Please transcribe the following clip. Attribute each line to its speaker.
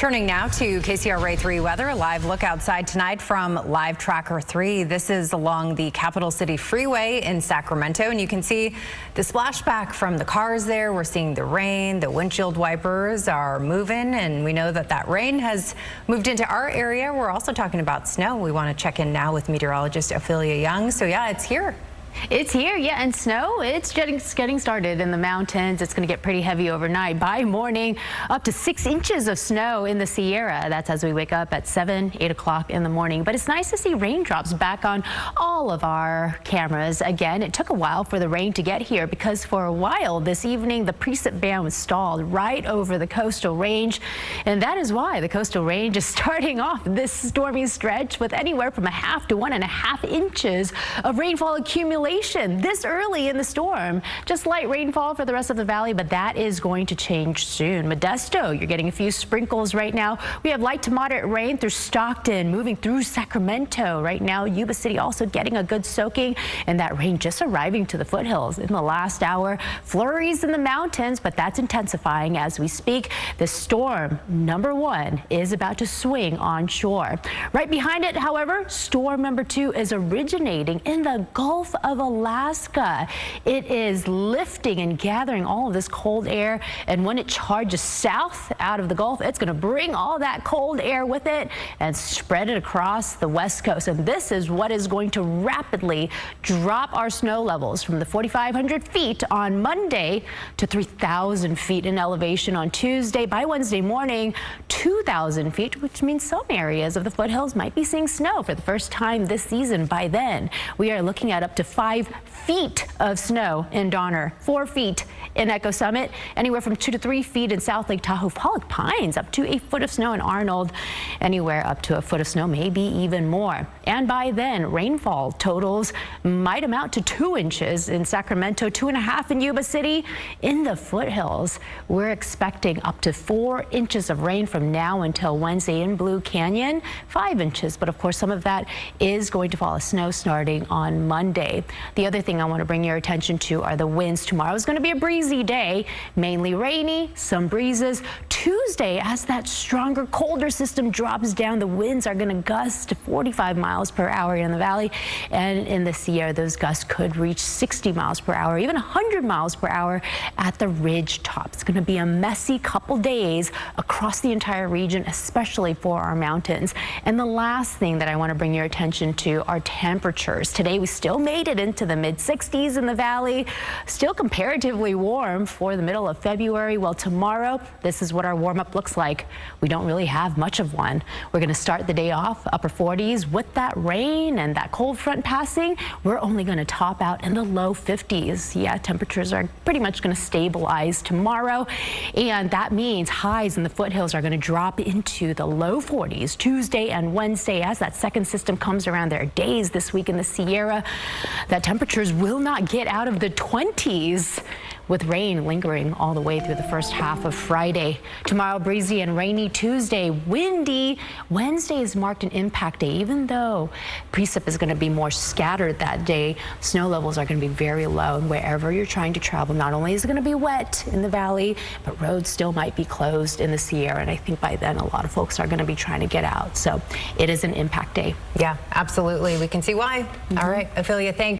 Speaker 1: Turning now to KCRA 3 weather, a live look outside tonight from Live Tracker 3. This is along the Capital City Freeway in Sacramento, and you can see the splashback from the cars there. We're seeing the rain, the windshield wipers are moving, and we know that that rain has moved into our area. We're also talking about snow. We want to check in now with meteorologist Ophelia Young. So yeah, it's here.
Speaker 2: It's here, yeah, and snow, it's getting started in the mountains. It's going to get pretty heavy overnight. By morning, up to 6 inches of snow in the Sierra. That's as we wake up at 7, 8 o'clock in the morning. But it's nice to see raindrops back on all of our cameras. Again, it took a while for the rain to get here because for a while this evening, the precip band was stalled right over the coastal range. And that is why the coastal range is starting off this stormy stretch with anywhere from 1/2 to 1.5 inches of rainfall accumulation this early in the storm. Just light rainfall for the rest of the valley, but that is going to change soon. Modesto, you're getting a few sprinkles right now. We have light to moderate rain through Stockton, moving through Sacramento. Right now, Yuba City also getting a good soaking, and that rain just arriving to the foothills in the last hour. Flurries in the mountains, but that's intensifying as we speak. The storm number 1 is about to swing onshore. Right behind it, however, storm number 2 is originating in the Gulf of Alaska. It is lifting and gathering all of this cold air, and when it charges south out of the Gulf, it's going to bring all that cold air with it and spread it across the west coast. And this is what is going to rapidly drop our snow levels from the 4,500 feet on Monday to 3,000 feet in elevation on Tuesday. By Wednesday morning, 2,000 feet, which means some areas of the foothills might be seeing snow for the first time this season. By then, we are looking at up to 5 feet of snow in Donner, 4 feet in Echo Summit, anywhere from 2 to 3 feet in South Lake Tahoe. Pollock Pines, up to 1 foot of snow in Arnold, anywhere up to 1 foot of snow, maybe even more. And by then, rainfall totals might amount to 2 inches in Sacramento, 2.5 in Yuba City. In the foothills, we're expecting up to 4 inches of rain from now until Wednesday in Blue Canyon, 5 inches. But of course, some of that is going to fall as snow starting on Monday. The other thing I want to bring your attention to are the winds. Tomorrow is going to be a breezy day, mainly rainy, some breezes. Tuesday, as that stronger, colder system drops down, the winds are going to gust to 45 miles per hour in the valley, and in the Sierra, those gusts could reach 60 miles per hour, even 100 miles per hour at the ridge top. It's going to be a messy couple days across the entire region, especially for our mountains. And the last thing that I want to bring your attention to are temperatures. Today, we still made it into the mid-60s in the valley, still comparatively warm for the middle of February. Well, tomorrow, this is what our warm-up looks like. We don't really have much of one. We're going to start the day off upper 40s with that rain and that cold front passing. We're only going to top out in the low 50s. Yeah, temperatures are pretty much going to stabilize tomorrow, and that means highs in the foothills are going to drop into the low 40s Tuesday and Wednesday as that second system comes around. There are days this week in the Sierra that temperatures will not get out of the 20s, with rain lingering all the way through the first half of Friday. Tomorrow, breezy and rainy. Tuesday, windy. Wednesday is marked an impact day. Even though precip is going to be more scattered that day, snow levels are going to be very low. And wherever you're trying to travel, not only is it going to be wet in the valley, but roads still might be closed in the Sierra. And I think by then, a lot of folks are going to be trying to get out. So it is an impact day.
Speaker 1: Yeah, absolutely. We can see why. All right, Ophelia, thank you.